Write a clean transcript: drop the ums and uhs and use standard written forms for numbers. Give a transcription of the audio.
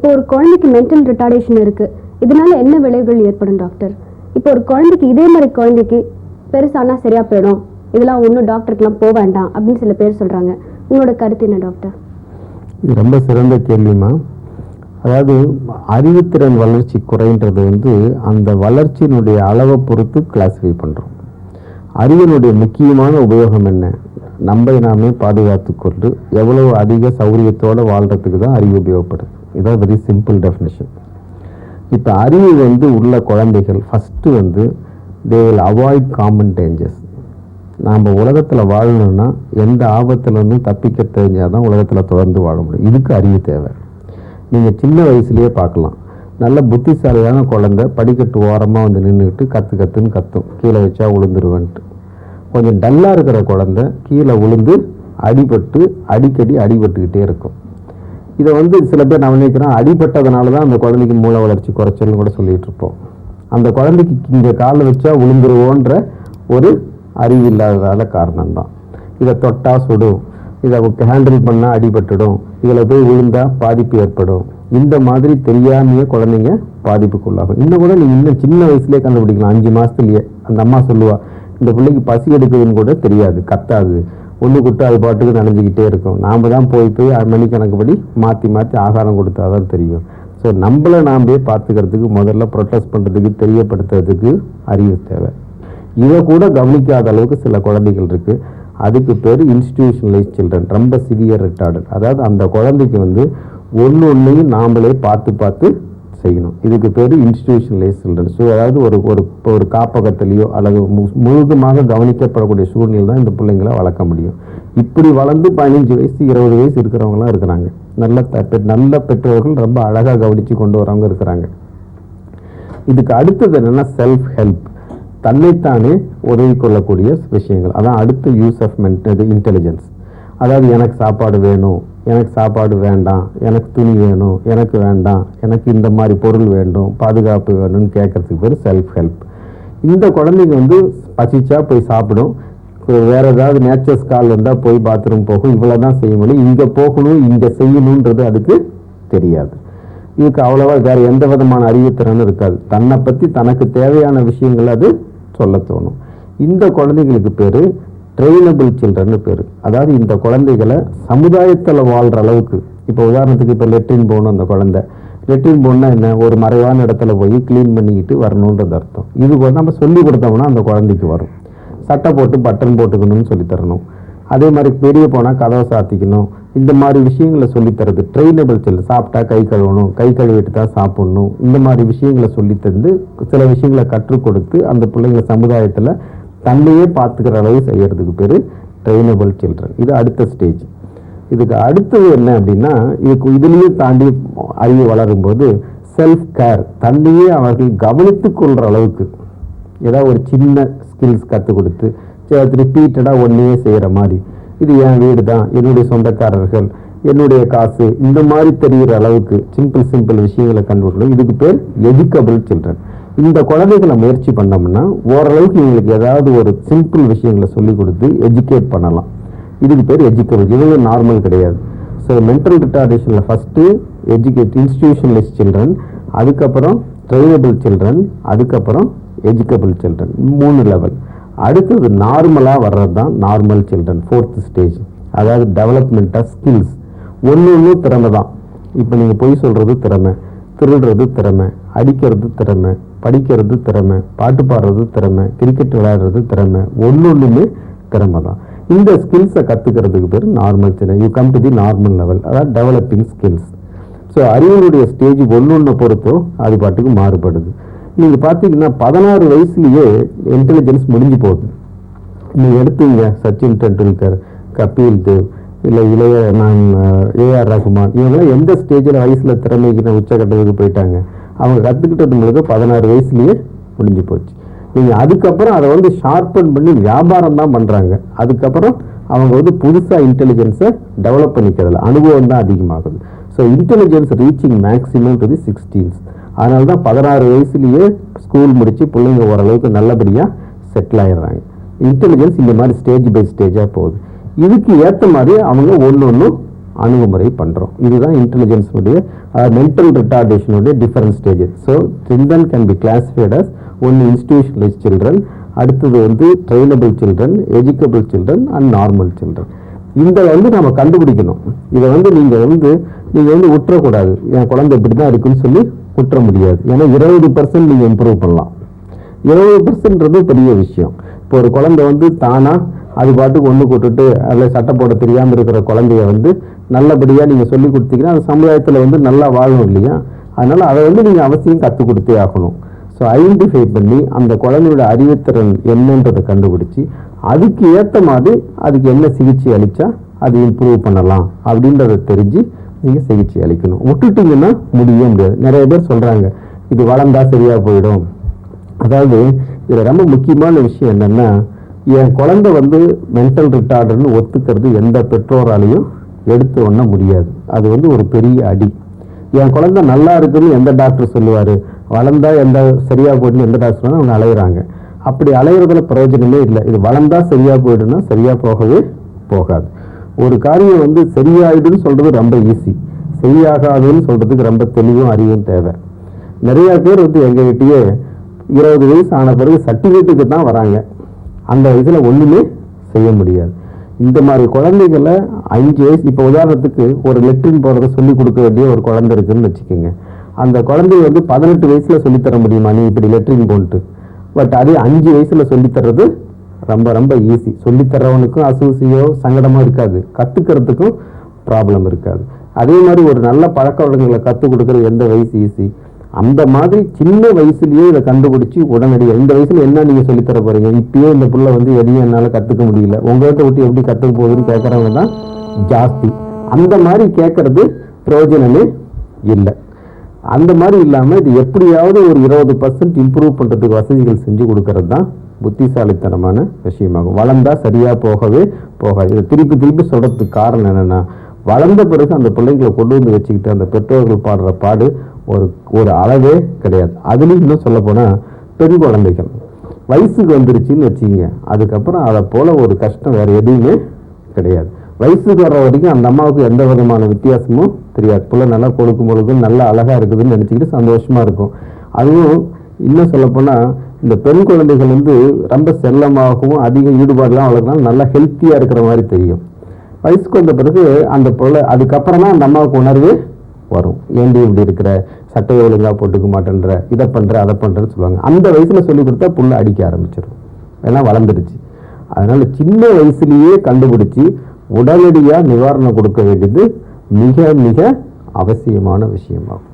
இப்போ ஒரு குழந்தைக்கு மென்டல் ரிட்டார்டேஷன் இருக்கு, இதனால என்ன விளைவுகள் ஏற்படும் டாக்டர்? இப்போ ஒரு குழந்தைக்கு இதே மாதிரி குழந்தைக்கு பெருசானா சரியா போயிடும், இதெல்லாம் ஒன்றும் டாக்டருக்குலாம் போக வேண்டாம் அப்படின்னு சில பேர் சொல்றாங்க. உங்களோட கருத்து என்ன டாக்டர்? இது ரொம்ப சிறந்த கேள்விமா. அதாவது அறிவுத்திறன் வளர்ச்சி குறைன்றது அந்த வளர்ச்சியினுடைய அளவை பொறுத்து கிளாஸிஃபை பண்ணுறோம். அறிவினுடைய முக்கியமான உபயோகம் என்ன? நம்மை நாமே பாதுகாத்து கொண்டு எவ்வளவு அதிக சௌகரியத்தோடு வாழ்கிறதுக்கு தான் அறிவு உபயோகப்படுது. இதான் வெரி சிம்பிள் டெஃபினேஷன். இப்போ அறிவு உள்ள குழந்தைகள் first they will avoid common dangers. நாம் உலகத்தில் வாழணும்னா எந்த ஆபத்துலேருந்து தப்பிக்க தெரிஞ்சால் தான் உலகத்தில் தொடர்ந்து வாழ முடியும். இதுக்கு அறிவு தேவை. நீங்கள் சின்ன வயசுலேயே பார்க்கலாம், நல்ல புத்திசாலியான குழந்தை படிக்கட்டு ஓரமாக நின்றுக்கிட்டு கற்றுன்னு கத்தும், கீழே வச்சா விழுந்துருவேன்ட்டு. கொஞ்சம் டல்லாக இருக்கிற குழந்தை கீழே விழுந்து அடிபட்டு அடிக்கடி அடிபட்டுக்கிட்டே இருக்கும். இதை சில பேர் நான் நினைக்கிறேன், அடிபட்டதுனால தான் அந்த குழந்தைக்கு மூளை வளர்ச்சி குறைச்சல்னு கூட சொல்லிகிட்டு இருப்போம். அந்த குழந்தைக்கு இங்கே காலை வச்சா விழுந்துருவோன்ற ஒரு அறிவு இல்லாததால காரணம்தான். இதை தொட்டா சுடும், இதை ஹேண்டில் பண்ணால் அடிபட்டுடும், இதில் போய் விழுந்தால் பாதிப்பு ஏற்படும், இந்த மாதிரி தெரியாமையே குழந்தைங்க பாதிப்புக்குள்ளாகும். இன்னும் கூட நீங்கள் இன்னும் சின்ன வயசுலேயே கண்டுபிடிக்கலாம். 5 மாதத்துலேயே அந்த அம்மா சொல்லுவா, இந்த பிள்ளைக்கு பசி எடுக்குதுன்னு கூட தெரியாது, கத்தாது, ஒன்று குட்டு அது பாட்டுக்கு நனைஞ்சிக்கிட்டே இருக்கும். நாம் தான் போய் மணிக்கணக்குப்படி மாற்றி மாற்றி ஆகாரம் கொடுத்தா தான் தெரியும். ஸோ நம்மளை நாமே பார்த்துக்கிறதுக்கு முதல்ல ப்ரொடெஸ்ட் பண்ணுறதுக்கு தெரியப்படுத்துறதுக்கு அறிவு தேவை. இதை கூட கவனிக்காத அளவுக்கு சில குழந்தைகள் இருக்குது. அதுக்கு பேர் இன்ஸ்டிடியூஷனலைஸ் சில்ட்ரன், ரொம்ப சிவியர் ரிட்டார்டட். அதாவது அந்த குழந்தைக்கு ஒன்றையும் நாமளே பார்த்து செய்யணும். இதுக்கு பேர் இன்ஸ்டிடியூஷனலைஸ் சில்ட்ரன். ஸோ அதாவது ஒரு காப்பகத்திலேயோ அல்லது முழுதுமாக கவனிக்கப்படக்கூடிய சூழ்நிலை தான் இந்த பிள்ளைங்களை வளர்க்க முடியும். இப்படி வளர்ந்து 15 வயசு 20 வயசு இருக்கிறவங்களாம் இருக்கிறாங்க. நல்ல பெற்றோர்கள் ரொம்ப அழகாக கவனித்து கொண்டு வரவங்க இருக்கிறாங்க. இதுக்கு அடுத்தது என்னென்னா செல்ஃப் ஹெல்ப், தன்னைத்தானே உதவி கொள்ளக்கூடிய விஷயங்கள். அதான் அடுத்த யூஸ் ஆஃப் இன்டெலிஜென்ஸ். அதாவது எனக்கு சாப்பாடு வேணும், எனக்கு சாப்பாடு வேண்டாம், எனக்கு துணி வேணும், எனக்கு வேண்டாம், எனக்கு இந்த மாதிரி பொருள் வேண்டும், பாதுகாப்பு வேணும்னு கேட்கறதுக்கு பேர் செல்ஃப் ஹெல்ப். இந்த குழந்தைங்க பசிச்சா போய் சாப்பிடும், வேறு ஏதாவது நேச்சர்ஸ் கால் வந்தால் போய் பாத்ரூம் போகும், இவ்வளோ தான் செய்ய முடியும். இங்கே போகணும் இங்கே செய்யணுன்றது அதுக்கு தெரியாது. இதுக்கு அவ்வளோவா வேறு எந்த விதமான அறிவுத்திறனும் இருக்காது. தன்னை பற்றி தனக்கு தேவையான விஷயங்கள் அது சொல்ல தோணும். இந்த குழந்தைங்களுக்கு பேர் ட்ரெயினபிள் சில்ட்ரன்னு பேர். அதாவது இந்த குழந்தைகளை சமுதாயத்தில் வாழ்கிற அளவுக்கு, இப்போ உதாரணத்துக்கு இப்போ லெட்ரின் போகணும், அந்த குழந்தை லெட்ரின் போகணுன்னா என்ன, ஒரு மறைவான இடத்துல போய் க்ளீன் பண்ணிக்கிட்டு வரணுன்றது அர்த்தம். இது நம்ம சொல்லி கொடுத்தோம்னா அந்த குழந்தைக்கு வரும். சட்டை போட்டு பட்டன் போட்டுக்கணும்னு சொல்லித்தரணும். அதே மாதிரி வெளியே போனால் கதவை சாத்திக்கணும், இந்த மாதிரி விஷயங்களை சொல்லித்தரது ட்ரெயினபிள் சில்ட்ரன். சாப்பிட்டா கை கழுவணும், கை கழுவிட்டு தான் சாப்பிட்ணும், இந்த மாதிரி விஷயங்களை சொல்லித்தந்து சில விஷயங்களை கற்றுக் கொடுத்து அந்த பிள்ளைங்க சமுதாயத்தில் தன்னையே பார்த்துக்கிற அளவு செய்யறதுக்கு பேர் ட்ரெயினபிள் சில்ட்ரன். இது அடுத்த ஸ்டேஜ். இதுக்கு அடுத்தது என்ன அப்படின்னா, இதுலேயும் தாண்டி அறிவு வளரும்போது செல்ஃப் கேர், தன்னையே அவர்கள் கவனித்து கொள்கிற அளவுக்கு ஏதாவது ஒரு சின்ன ஸ்கில்ஸ் கற்றுக் கொடுத்து ரிப்பீட்டடாக ஒன்றையே செய்கிற மாதிரி, இது என் வீடு தான், என்னுடைய சொந்தக்காரர்கள், என்னுடைய காசு, இந்த மாதிரி தெரிகிற அளவுக்கு சிம்பிள் விஷயங்களை கண்டுபிடிக்கணும். இதுக்கு பேர் எஜுகபிள் சில்ட்ரன். இந்த குழந்தைகளை முயற்சி பண்ணோம்னா ஓரளவுக்கு இவங்களுக்கு ஏதாவது ஒரு சிம்பிள் விஷயங்களை சொல்லி கொடுத்து எஜுகேட் பண்ணலாம். இதுக்கு பேர் எஜுகபிள். இவங்க நார்மல் கிடையாது. ஸோ மென்டல் ரிட்டார்டேஷனில் ஃபஸ்ட்டு இன்ஸ்டிடியூஷனலைஸ் சில்ட்ரன், அதுக்கப்புறம் ட்ரெயினபிள் சில்ட்ரன், அதுக்கப்புறம் எஜுகபிள் சில்ட்ரன், 3 லெவல். அடுத்தது நார்மலாக வர்றது தான் நார்மல் சில்ட்ரன், 4th ஸ்டேஜ். அதாவது டெவலப்மெண்ட் ஆஃப் ஸ்கில்ஸ். ஒன்று திறமை தான். இப்போ நீங்கள் பொய் சொல்கிறது திறமை, திருடுறது திறமை, அடிக்கிறது திறமை, படிக்கிறது திறமை, பாட்டு பாடுறது திறமை, கிரிக்கெட் விளையாடுறது திறமை, ஒன்றுமே திறமை தான். இந்த ஸ்கில்ஸை கற்றுக்கிறதுக்கு பேர் normal children. You come to the normal level, அதாவது டெவலப்பிங் ஸ்கில்ஸ். ஸோ அறிவினுடைய ஸ்டேஜ் ஒன்று பொறுத்தோ அது பாட்டுக்கு மாறுபடுது. நீங்கள் பார்த்தீங்கன்னா 16 வயசுலேயே இன்டெலிஜென்ஸ் முடிஞ்சு போகுது. நீங்கள் எடுத்தீங்க சச்சின் டெண்டுல்கர், கபில் தேவ், இல்லை ஏஆர் ரகுமான், இவங்கெல்லாம் எந்த ஸ்டேஜில் வயசில் திறமைக்கு உச்சக்கட்டத்துக்கு போயிட்டாங்க. அவங்க கற்றுக்கிட்டது முழுக்க 16 வயசுலேயே முடிஞ்சு போச்சு. நீங்கள் அதுக்கப்புறம் அதை ஷார்பன் பண்ணி வியாபாரம் தான் பண்ணுறாங்க. அதுக்கப்புறம் அவங்க புதுசாக இன்டெலிஜென்ஸை டெவலப் பண்ணிக்கிறதுல அனுபவம் தான் அதிகமாகுது. So intelligence reaching maximum to the 16th. அதனால தான் 16 வயசுலேயே ஸ்கூல் முடித்து பிள்ளைங்க ஓரளவுக்கு நல்லபடியாக செட்டில் ஆகிடுறாங்க. இன்டெலிஜென்ஸ் இந்த மாதிரி ஸ்டேஜ் பை ஸ்டேஜாக போகுது. இதுக்கு ஏற்ற மாதிரி அவங்க ஒன்று அணுகுமுறை பண்ணுறோம். இதுதான் இன்டெலிஜென்ஸுடைய மென்டல் ரிட்டார்டேஷனுடைய different stages. So children can be classified as ஒன்று இன்ஸ்டிடியூஷனலைஸ் சில்ட்ரன், அடுத்தது வந்து trainable children, educable children and normal children. இந்த நம்ம கண்டுபிடிக்கணும். இதை நீங்கள் விட்டுறக்கூடாது. என் குழந்தை இப்படி தான் இருக்குன்னு சொல்லி விட்டுற முடியாது. ஏன்னா 20% நீங்கள் இம்ப்ரூவ் பண்ணலாம். 20%ன்றது பெரிய விஷயம். இப்போ ஒரு குழந்தை தானா அது பாட்டுக்கு ஒன்று கூட்டுட்டு அதில் சட்டை போட தெரியாமல் இருக்கிற குழந்தைய நல்லபடியாக நீங்கள் சொல்லி கொடுத்தீங்கன்னா அந்த சமுதாயத்தில் நல்லா வாழணும் இல்லையா? அதனால் அதை நீங்கள் அவசியம் கற்றுக் கொடுத்தே ஆகணும். ஸோ ஐடென்டிஃபை பண்ணி அந்த குழந்தையோட அறிவுத்திறன் என்னன்றதை கண்டுபிடிச்சி அதுக்கு ஏற்ற மாதிரி அதுக்கு என்ன சிகிச்சை அளித்தா அது இம்ப்ரூவ் பண்ணலாம் அப்படின்றத தெரிஞ்சு நீங்கள் சிகிச்சை அளிக்கணும். விட்டுட்டிங்கன்னா முடியாது. நிறைய பேர் சொல்கிறாங்க இது வளர்ந்தா சரியாக போயிடும். அதாவது இதில் ரொம்ப முக்கியமான விஷயம் என்னென்னா, என் குழந்தை மென்டல் ரிட்டார்டுன்னு ஒத்துக்கிறது எந்த பெற்றோராலையும் எடுத்து ஒண்ண முடியாது. அது ஒரு பெரிய அடி. என் குழந்தை நல்லா இருக்குன்னு எந்த டாக்டர் சொல்லுவார்? வளர்ந்தா சரியாக போயிடுன்னு எந்த டாக்டர் சொன்னாலும் அவங்க அலையிறாங்க. அப்படி அலையிறதுல பிரயோஜனமே இல்லை. இது வளர்ந்தா சரியாக போயிடுன்னா சரியாக போகவே போகாது. ஒரு காரியம் சரியாயிடுன்னு சொல்கிறது ரொம்ப ஈஸி, சரியாகாதுன்னு சொல்கிறதுக்கு ரொம்ப தெளிவும் அறிவும் தேவை. நிறையா பேர் எங்ககிட்டயே 20 வயசு ஆன பிறகு சர்டிஃபிகேட்டுக்கு தான் வராங்க. அந்த வயசில் ஒன்றுமே செய்ய முடியாது. இந்த மாதிரி குழந்தைகளை 5 வயசு, இப்போ உதாரணத்துக்கு ஒரு லெட்ரின் போகிறத சொல்லிக் கொடுக்க வேண்டிய ஒரு குழந்தை இருக்குன்னு வச்சுக்கோங்க. அந்த குழந்தைய 18 வயசில் சொல்லித்தர முடியுமா நீ இப்படி லெட்ரின் போன்ட்டு? பட் அதே 5 வயசில் சொல்லித்தர்றது ரொம்ப ரொம்ப ஈஸி. சொல்லித்தரவனுக்கும் அசூசியோ சங்கடமோ இருக்காது, கற்றுக்கிறதுக்கும் ப்ராப்ளம் இருக்காது. அதே மாதிரி ஒரு நல்ல பழக்க வழக்கங்களை கற்றுக் கொடுக்குறது எந்த வயசு ஈஸி? அந்த மாதிரி சின்ன வயசுலயே இதை கண்டுபிடிச்சி உடனடியாக இந்த வயசுல என்ன நீங்க சொல்லித்தர போறீங்க? இப்பயே இந்த புள்ள எதையும் என்னால கற்றுக்க முடியல, உங்கள்கிட்ட விட்டு எப்படி கற்றுக்க போகுதுன்னு கேட்குறவங்க தான் ஜாஸ்தி. அந்த மாதிரி கேட்கறது பிரயோஜனமே இல்லை. அந்த மாதிரி இல்லாமல் இது எப்படியாவது ஒரு 20% இம்ப்ரூவ் பண்ணுறதுக்கு வசதிகள் செஞ்சு கொடுக்கறது தான் புத்திசாலித்தனமான விஷயமாகும். வளர்ந்தா சரியாக போகவே போகாது. இதை திருப்பி திருப்பி சொல்கிறதுக்கு காரணம் என்னென்னா, வளர்ந்த பிறகு அந்த பிள்ளைங்களை கொண்டு வச்சுக்கிட்டு அந்த பெற்றோர்கள் பாடுற பாடு ஒரு அளவே கிடையாது. அதுலேயும் இன்னும் சொல்ல போனால் பெண் குழந்தைகள் வயசுக்கு வந்துருச்சுன்னு வச்சுங்க, அதுக்கப்புறம் அதை போல் ஒரு கஷ்டம் வேறு எதுவுமே கிடையாது. வயசுக்கு வர்ற வரைக்கும் அந்த அம்மாவுக்கு எந்த விதமான வித்தியாசமும் தெரியாது. புள்ள நல்லா கொழுக்கும் நல்லா அழகாக இருக்குதுன்னு நினச்சிக்கிட்டு சந்தோஷமாக இருக்கும். அதுவும் இன்னும் சொல்லப்போனால் இந்த பெண் குழந்தைகள் ரொம்ப செல்லமாகவும் அதிக ஈடுபாடுலாம் வளர்க்கலாம், நல்லா ஹெல்த்தியாக இருக்கிற மாதிரி தெரியும். வயசுக்கு வந்த பிறகு அந்த பொருளை அதுக்கப்புறம் தான் அந்த அம்மாவுக்கு உணர்வே வரும். ஏண்டி இப்படி இருக்கிற, சட்டையை ஒழுங்காக போட்டுக்க மாட்டேன்ற, இதை பண்ணுற அதை பண்ணுறேன்னு சொல்லுவாங்க. அந்த வயசில் சொல்லி கொடுத்தா புள்ள அடிக்க ஆரம்பிச்சிடும், ஏன்னா வளர்ந்துடுச்சு. அதனால் சின்ன வயசுலேயே கண்டுபிடிச்சி உடனடியாக நிவாரணம் கொடுக்க வேண்டியது மிக மிக அவசியமான விஷயமாகும்.